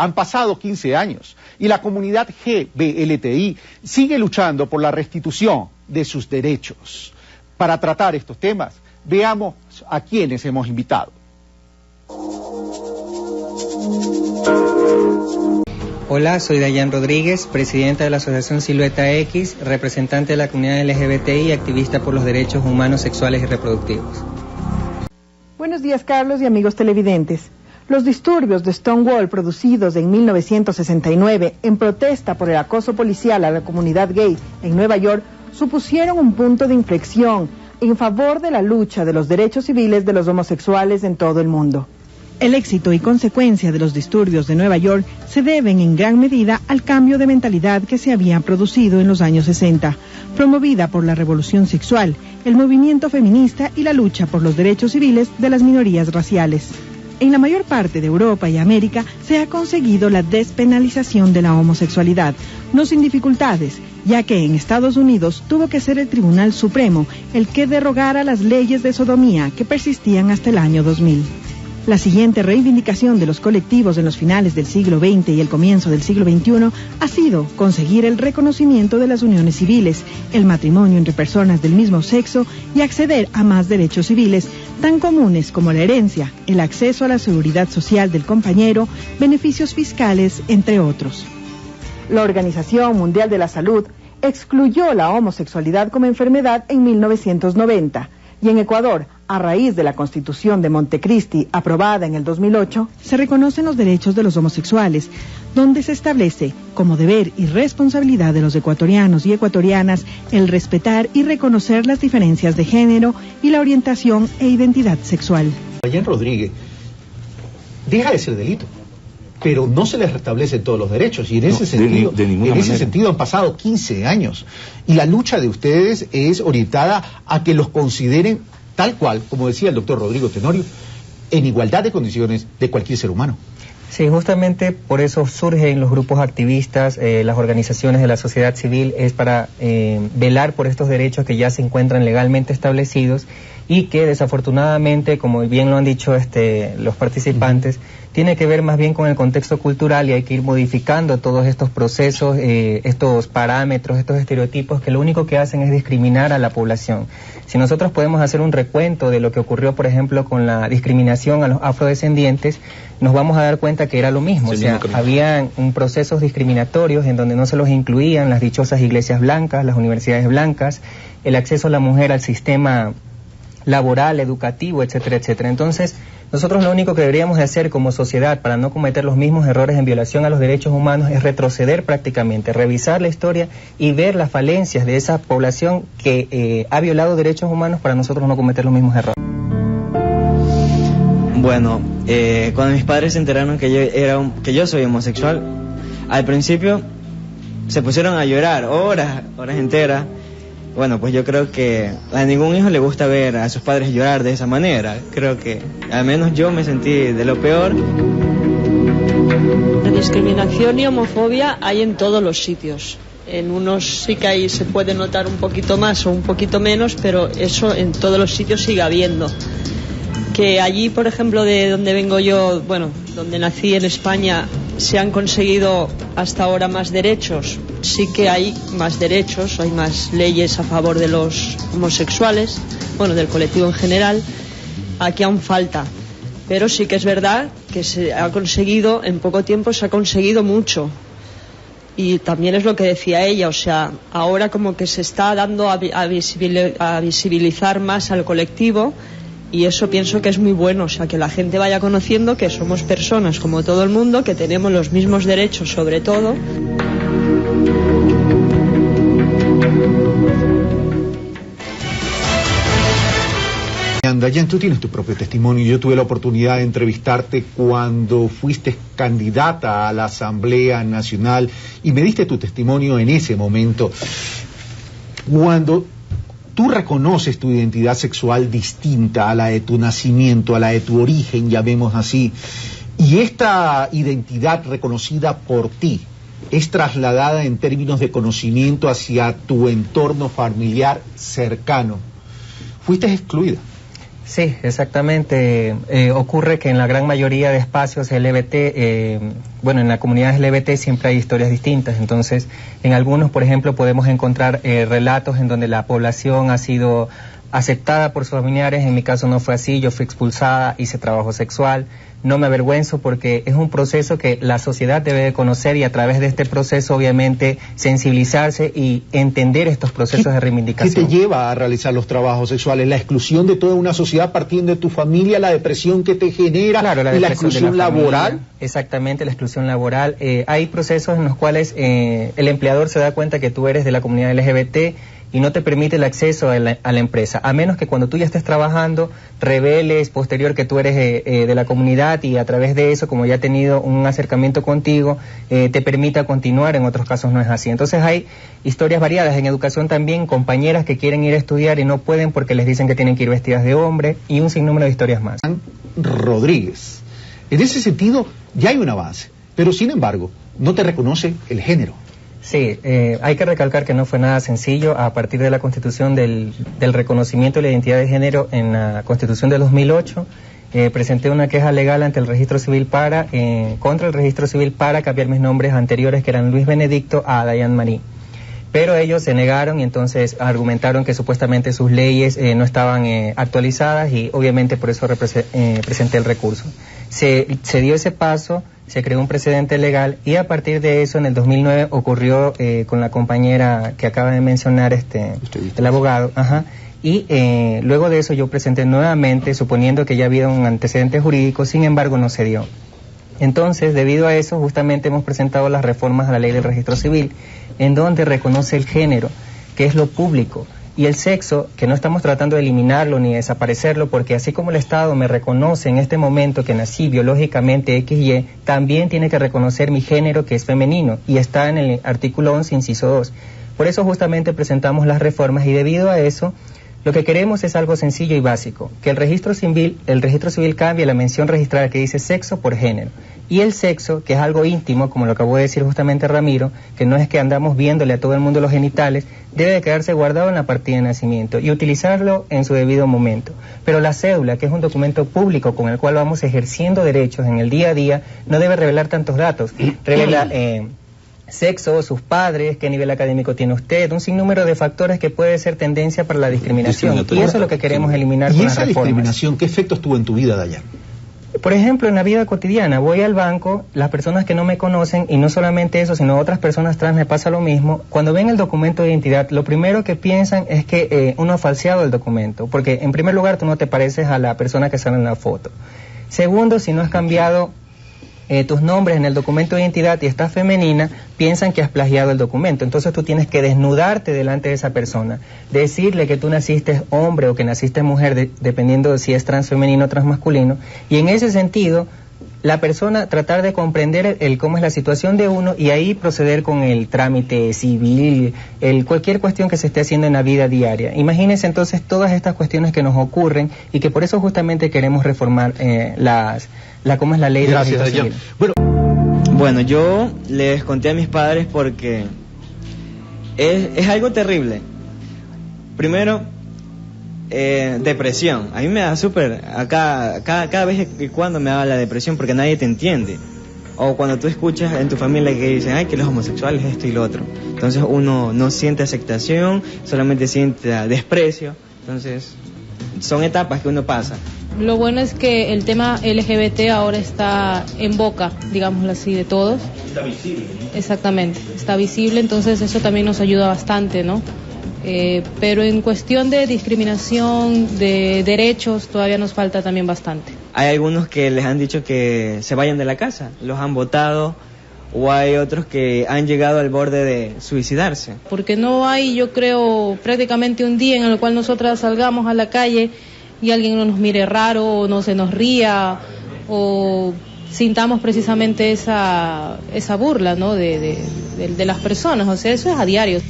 Han pasado 15 años y la comunidad GBLTI sigue luchando por la restitución de sus derechos. Para tratar estos temas, veamos a quienes hemos invitado. Hola, soy Dayan Rodríguez, presidenta de la Asociación Silueta X, representante de la comunidad LGBTI y activista por los derechos humanos sexuales y reproductivos. Buenos días, Carlos y amigos televidentes. Los disturbios de Stonewall producidos en 1969 en protesta por el acoso policial a la comunidad gay en Nueva York supusieron un punto de inflexión en favor de la lucha de los derechos civiles de los homosexuales en todo el mundo. El éxito y consecuencia de los disturbios de Nueva York se deben en gran medida al cambio de mentalidad que se había producido en los años 60, promovida por la revolución sexual, el movimiento feminista y la lucha por los derechos civiles de las minorías raciales. En la mayor parte de Europa y América se ha conseguido la despenalización de la homosexualidad, no sin dificultades, ya que en Estados Unidos tuvo que ser el Tribunal Supremo el que derogara las leyes de sodomía que persistían hasta el año 2000. La siguiente reivindicación de los colectivos en los finales del siglo XX y el comienzo del siglo XXI ha sido conseguir el reconocimiento de las uniones civiles, el matrimonio entre personas del mismo sexo y acceder a más derechos civiles, tan comunes como la herencia, el acceso a la seguridad social del compañero, beneficios fiscales, entre otros. La Organización Mundial de la Salud excluyó la homosexualidad como enfermedad en 1990 y en Ecuador, a raíz de la Constitución de Montecristi, aprobada en el 2008, se reconocen los derechos de los homosexuales, donde se establece como deber y responsabilidad de los ecuatorianos y ecuatorianas el respetar y reconocer las diferencias de género y la orientación e identidad sexual. Dayan Rodríguez, deja de ser delito, pero no se les restablecen todos los derechos, y en ese sentido han pasado 15 años, y la lucha de ustedes es orientada a que los consideren tal cual, como decía el doctor Rodrigo Tenorio, en igualdad de condiciones de cualquier ser humano. Sí, justamente por eso surgen los grupos activistas, las organizaciones de la sociedad civil, es para velar por estos derechos que ya se encuentran legalmente establecidos y que desafortunadamente, como bien lo han dicho los participantes, tiene que ver más bien con el contexto cultural y hay que ir modificando todos estos procesos, estos parámetros, estos estereotipos que lo único que hacen es discriminar a la población. Si nosotros podemos hacer un recuento de lo que ocurrió, por ejemplo, con la discriminación a los afrodescendientes, nos vamos a dar cuenta que era lo mismo. O sea, habían procesos discriminatorios en donde no se los incluían las dichosas iglesias blancas, las universidades blancas, el acceso a la mujer al sistema laboral, educativo, etcétera, etcétera. Entonces, nosotros lo único que deberíamos de hacer como sociedad para no cometer los mismos errores en violación a los derechos humanos es retroceder prácticamente, revisar la historia y ver las falencias de esa población que ha violado derechos humanos para nosotros no cometer los mismos errores. Bueno, cuando mis padres se enteraron que yo soy homosexual, al principio se pusieron a llorar horas enteras. Bueno, pues yo creo que a ningún hijo le gusta ver a sus padres llorar de esa manera. Creo que al menos yo me sentí de lo peor. La discriminación y homofobia hay en todos los sitios. En unos sí que ahí se puede notar un poquito más o un poquito menos, pero eso en todos los sitios sigue habiendo. Que allí, por ejemplo, de donde vengo yo, bueno, donde nací en España, se han conseguido hasta ahora más derechos. Sí que hay más derechos, hay más leyes a favor de los homosexuales, bueno, del colectivo en general. Aquí aún falta, pero sí que es verdad que se ha conseguido, en poco tiempo se ha conseguido mucho. Y también es lo que decía ella, o sea, ahora como que se está dando a visibilizar más al colectivo. Y eso pienso que es muy bueno, o sea, que la gente vaya conociendo que somos personas como todo el mundo, que tenemos los mismos derechos sobre todo. Dayan, tú tienes tu propio testimonio. Yo tuve la oportunidad de entrevistarte cuando fuiste candidata a la Asamblea Nacional y me diste tu testimonio en ese momento. Cuando tú reconoces tu identidad sexual distinta a la de tu nacimiento, a la de tu origen, llamemos así, y esta identidad reconocida por ti es trasladada en términos de conocimiento hacia tu entorno familiar cercano. Fuiste excluida. Sí, exactamente. Ocurre que en la gran mayoría de espacios LGBT, en la comunidad LGBT siempre hay historias distintas. Entonces, en algunos, por ejemplo, podemos encontrar relatos en donde la población ha sido aceptada por sus familiares. En mi caso no fue así, yo fui expulsada, hice trabajo sexual. No me avergüenzo porque es un proceso que la sociedad debe de conocer y a través de este proceso obviamente sensibilizarse y entender estos procesos de reivindicación. ¿Qué te lleva a realizar los trabajos sexuales? ¿La exclusión de toda una sociedad partiendo de tu familia, la depresión que te genera, claro, y la exclusión laboral? Exactamente, la exclusión laboral. Hay procesos en los cuales el empleador se da cuenta que tú eres de la comunidad LGBT y no te permite el acceso a la empresa, a menos que cuando tú ya estés trabajando reveles posterior que tú eres de la comunidad y a través de eso, como ya ha tenido un acercamiento contigo, te permita continuar. En otros casos no es así. Entonces hay historias variadas. En educación también, compañeras que quieren ir a estudiar y no pueden porque les dicen que tienen que ir vestidas de hombre, y un sinnúmero de historias más. Rodríguez, en ese sentido ya hay un avance, pero sin embargo no te reconoce el género. Sí, hay que recalcar que no fue nada sencillo. A partir de la constitución del reconocimiento de la identidad de género en la constitución de 2008, presenté una queja legal ante el registro civil contra el registro civil para cambiar mis nombres anteriores, que eran Luis Benedicto, a Dayan Marí. Pero ellos se negaron y entonces argumentaron que supuestamente sus leyes no estaban actualizadas, y obviamente por eso presenté el recurso. Se dio ese paso, se creó un precedente legal, y a partir de eso en el 2009 ocurrió con la compañera que acaba de mencionar, el abogado, y luego de eso yo presenté nuevamente, suponiendo que ya había un antecedente jurídico. Sin embargo no se dio. Entonces, debido a eso, justamente hemos presentado las reformas a la ley del registro civil, en donde reconoce el género, que es lo público, y el sexo, que no estamos tratando de eliminarlo ni desaparecerlo, porque así como el Estado me reconoce en este momento que nací biológicamente XY, también tiene que reconocer mi género, que es femenino, y está en el artículo 11, inciso 2. Por eso justamente presentamos las reformas, y debido a eso, lo que queremos es algo sencillo y básico, que el registro civil cambie la mención registrada que dice sexo por género. Y el sexo, que es algo íntimo, como lo acabó de decir justamente Ramiro, que no es que andamos viéndole a todo el mundo los genitales, debe de quedarse guardado en la partida de nacimiento y utilizarlo en su debido momento. Pero la cédula, que es un documento público con el cual vamos ejerciendo derechos en el día a día, no debe revelar tantos datos. Revela sexo, sus padres, qué nivel académico tiene usted, un sinnúmero de factores que puede ser tendencia para la discriminación. Y eso es lo que queremos eliminar con las reformas. ¿Y esa discriminación qué efectos tuvo en tu vida, Dayan? Por ejemplo, en la vida cotidiana, voy al banco, las personas que no me conocen, y no solamente eso, sino otras personas trans, me pasa lo mismo. Cuando ven el documento de identidad, lo primero que piensan es que uno ha falseado el documento, porque en primer lugar tú no te pareces a la persona que sale en la foto. Segundo, si no has cambiado tus nombres en el documento de identidad y estás femenina, piensan que has plagiado el documento. Entonces tú tienes que desnudarte delante de esa persona, decirle que tú naciste hombre o que naciste mujer, dependiendo de si es transfemenino o transmasculino, y en ese sentido la persona tratar de comprender cómo es la situación de uno, y ahí proceder con el trámite civil, cualquier cuestión que se esté haciendo en la vida diaria. Imagínense entonces todas estas cuestiones que nos ocurren, y que por eso justamente queremos reformar cómo es la ley de registro civil. Bueno, yo les conté a mis padres porque es algo terrible. Primero, depresión. A mí me da cada vez que cuando me da la depresión, porque nadie te entiende. O cuando tú escuchas en tu familia que dicen, ay, que los homosexuales, esto y lo otro. Entonces uno no siente aceptación, solamente siente desprecio. Entonces son etapas que uno pasa. Lo bueno es que el tema LGBT ahora está en boca, digámoslo así, de todos. Está visible, ¿no? Exactamente, está visible, entonces eso también nos ayuda bastante, ¿no? Pero en cuestión de discriminación, de derechos, todavía nos falta también bastante. Hay algunos que les han dicho que se vayan de la casa, los han votado, o hay otros que han llegado al borde de suicidarse. Porque no hay, yo creo, prácticamente un día en el cual nosotras salgamos a la calle y alguien no nos mire raro, o no se nos ría, o sintamos precisamente esa burla, ¿no? de las personas. O sea, eso es a diario.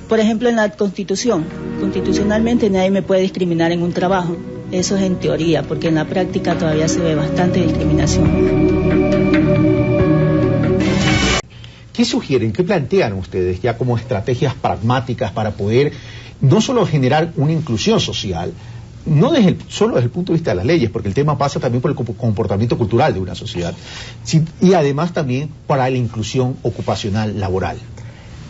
Por ejemplo, en la Constitución, constitucionalmente nadie me puede discriminar en un trabajo. Eso es en teoría, porque en la práctica todavía se ve bastante discriminación. ¿Qué sugieren, qué plantean ustedes ya como estrategias pragmáticas para poder no solo generar una inclusión social, no solo desde el punto de vista de las leyes, porque el tema pasa también por el comportamiento cultural de una sociedad, y además también para la inclusión ocupacional laboral.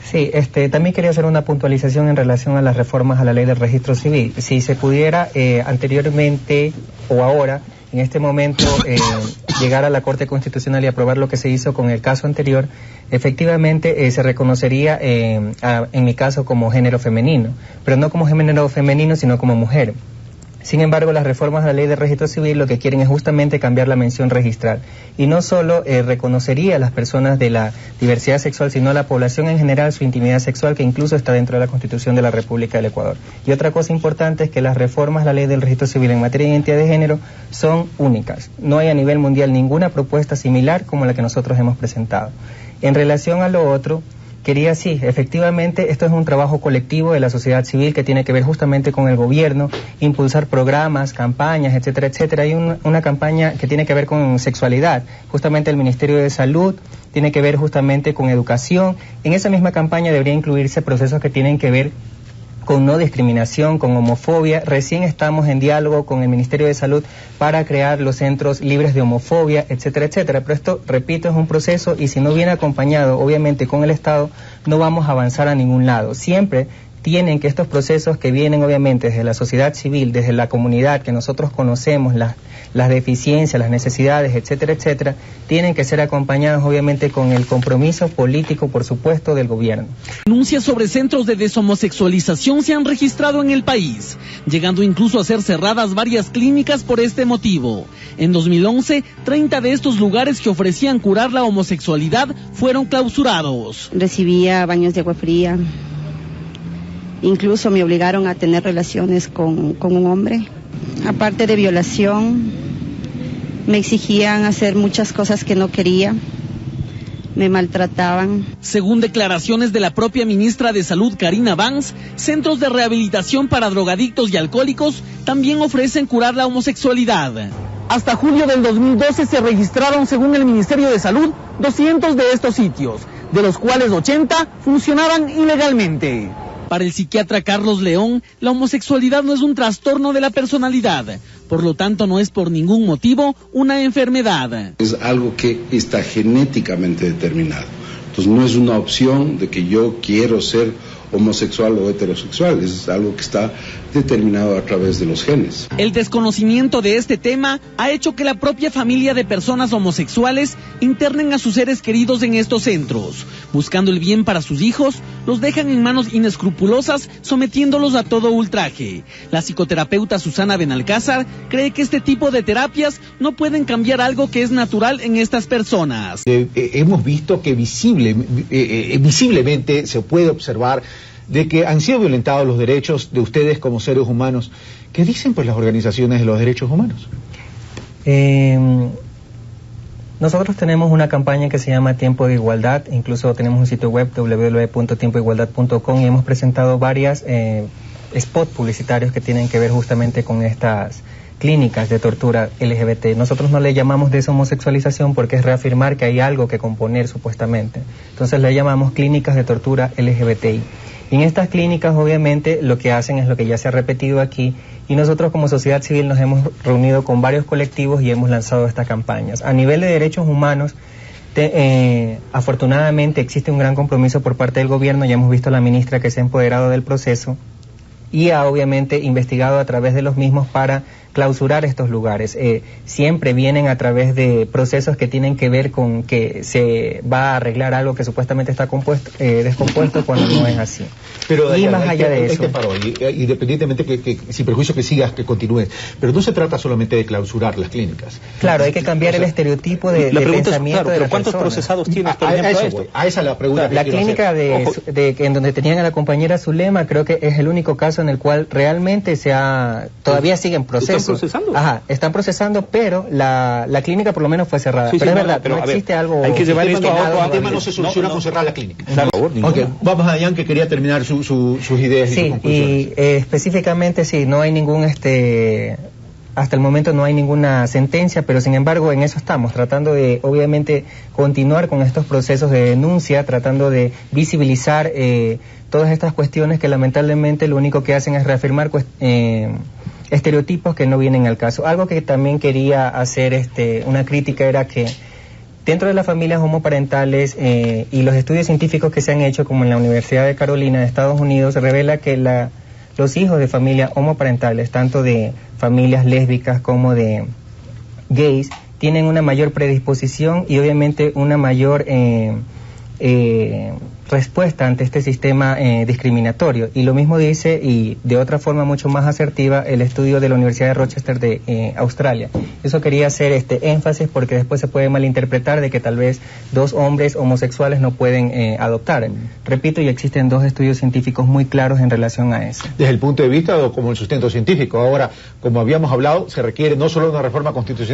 Sí, también quería hacer una puntualización en relación a las reformas a la ley del registro civil. Si se pudiera anteriormente o ahora, en este momento, llegar a la Corte Constitucional y aprobar lo que se hizo con el caso anterior, efectivamente se reconocería, en mi caso, como género femenino, pero no como género femenino, sino como mujer. Sin embargo, las reformas a la ley de registro civil lo que quieren es justamente cambiar la mención registral. Y no solo reconocería a las personas de la diversidad sexual, sino a la población en general su intimidad sexual, que incluso está dentro de la Constitución de la República del Ecuador. Y otra cosa importante es que las reformas a la ley del registro civil en materia de identidad de género son únicas. No hay a nivel mundial ninguna propuesta similar como la que nosotros hemos presentado. En relación a lo otro, quería, sí, efectivamente, esto es un trabajo colectivo de la sociedad civil que tiene que ver justamente con el gobierno, impulsar programas, campañas, etcétera, etcétera. Hay una campaña que tiene que ver con sexualidad, justamente el Ministerio de Salud, tiene que ver justamente con educación. En esa misma campaña debería incluirse procesos que tienen que ver con no discriminación, con homofobia. Recién estamos en diálogo con el Ministerio de Salud para crear los centros libres de homofobia, etcétera, etcétera. Pero esto, repito, es un proceso y si no viene acompañado, obviamente, con el Estado, no vamos a avanzar a ningún lado. Siempre tienen que estos procesos que vienen, obviamente, desde la sociedad civil, desde la comunidad, que nosotros conocemos las deficiencias, las necesidades, etcétera, etcétera, tienen que ser acompañados, obviamente, con el compromiso político, por supuesto, del gobierno. Denuncias sobre centros de deshomosexualización se han registrado en el país, llegando incluso a ser cerradas varias clínicas por este motivo. En 2011, 30 de estos lugares que ofrecían curar la homosexualidad fueron clausurados. Recibía baños de agua fría. Incluso me obligaron a tener relaciones con un hombre. Aparte de violación, me exigían hacer muchas cosas que no quería. Me maltrataban. Según declaraciones de la propia ministra de Salud, Karina Vance, centros de rehabilitación para drogadictos y alcohólicos también ofrecen curar la homosexualidad. Hasta julio del 2012 se registraron, según el Ministerio de Salud, 200 de estos sitios, de los cuales 80 funcionaban ilegalmente. Para el psiquiatra Carlos León, la homosexualidad no es un trastorno de la personalidad, por lo tanto no es por ningún motivo una enfermedad. Es algo que está genéticamente determinado, entonces no es una opción de que yo quiero ser homosexual o heterosexual, es algo que está determinado a través de los genes. El desconocimiento de este tema ha hecho que la propia familia de personas homosexuales internen a sus seres queridos en estos centros. Buscando el bien para sus hijos, los dejan en manos inescrupulosas, sometiéndolos a todo ultraje. La psicoterapeuta Susana Benalcázar cree que este tipo de terapias no pueden cambiar algo que es natural en estas personas. Hemos visto que visiblemente se puede observar de que han sido violentados los derechos de ustedes como seres humanos. ¿Qué dicen pues las organizaciones de los derechos humanos? Nosotros tenemos una campaña que se llama Tiempo de Igualdad, incluso tenemos un sitio web www.tiempodeigualdad.com y hemos presentado varias spots publicitarios que tienen que ver justamente con estas clínicas de tortura LGBT. Nosotros no le llamamos deshomosexualización porque es reafirmar que hay algo que componer supuestamente. Entonces le llamamos clínicas de tortura LGBTI. Y en estas clínicas obviamente lo que hacen es lo que ya se ha repetido aquí y nosotros como sociedad civil nos hemos reunido con varios colectivos y hemos lanzado estas campañas. A nivel de derechos humanos, afortunadamente existe un gran compromiso por parte del gobierno, ya hemos visto a la ministra que se ha empoderado del proceso y ha obviamente investigado a través de los mismos para clausurar estos lugares. Siempre vienen a través de procesos que tienen que ver con que se va a arreglar algo que supuestamente está descompuesto cuando no es así. Pero y más allá de eso, independientemente que sin perjuicio que sigas, que continúes, pero no se trata solamente de clausurar las clínicas. Claro, hay que cambiar el estereotipo de pensamiento de las ¿cuántos personas. procesados tienes, por ejemplo, a esa es la pregunta que la quiero clínica hacer. en donde tenían a la compañera Zulema, creo que es el único caso en el cual realmente todavía siguen procesos. ¿Están procesando? Ajá, están procesando, pero la clínica por lo menos fue cerrada. Sí, pero sí, es verdad, pero, no existe algo... Hay que llevar esto a otro... El tema no se soluciona con cerrar la clínica. Claro, okay, vamos a Jan, que quería terminar sus ideas y sus conclusiones. Y específicamente sí, no hay ningún... Hasta el momento no hay ninguna sentencia, pero sin embargo en eso estamos, tratando de obviamente continuar con estos procesos de denuncia, tratando de visibilizar todas estas cuestiones que lamentablemente lo único que hacen es reafirmar estereotipos que no vienen al caso. Algo que también quería hacer una crítica era que dentro de las familias homoparentales y los estudios científicos que se han hecho, como en la Universidad de Carolina de Estados Unidos, revela que los hijos de familias homoparentales, tanto de familias lésbicas como de gays, tienen una mayor predisposición y obviamente una mayor respuesta ante este sistema discriminatorio. Y lo mismo dice, y de otra forma mucho más asertiva, el estudio de la Universidad de Rochester de Australia. Eso quería hacer énfasis porque después se puede malinterpretar de que tal vez 2 hombres homosexuales no pueden adoptar. Repito, y existen 2 estudios científicos muy claros en relación a eso. Desde el punto de vista o como el sustento científico. Ahora, como habíamos hablado, se requiere no solo una reforma constitucional,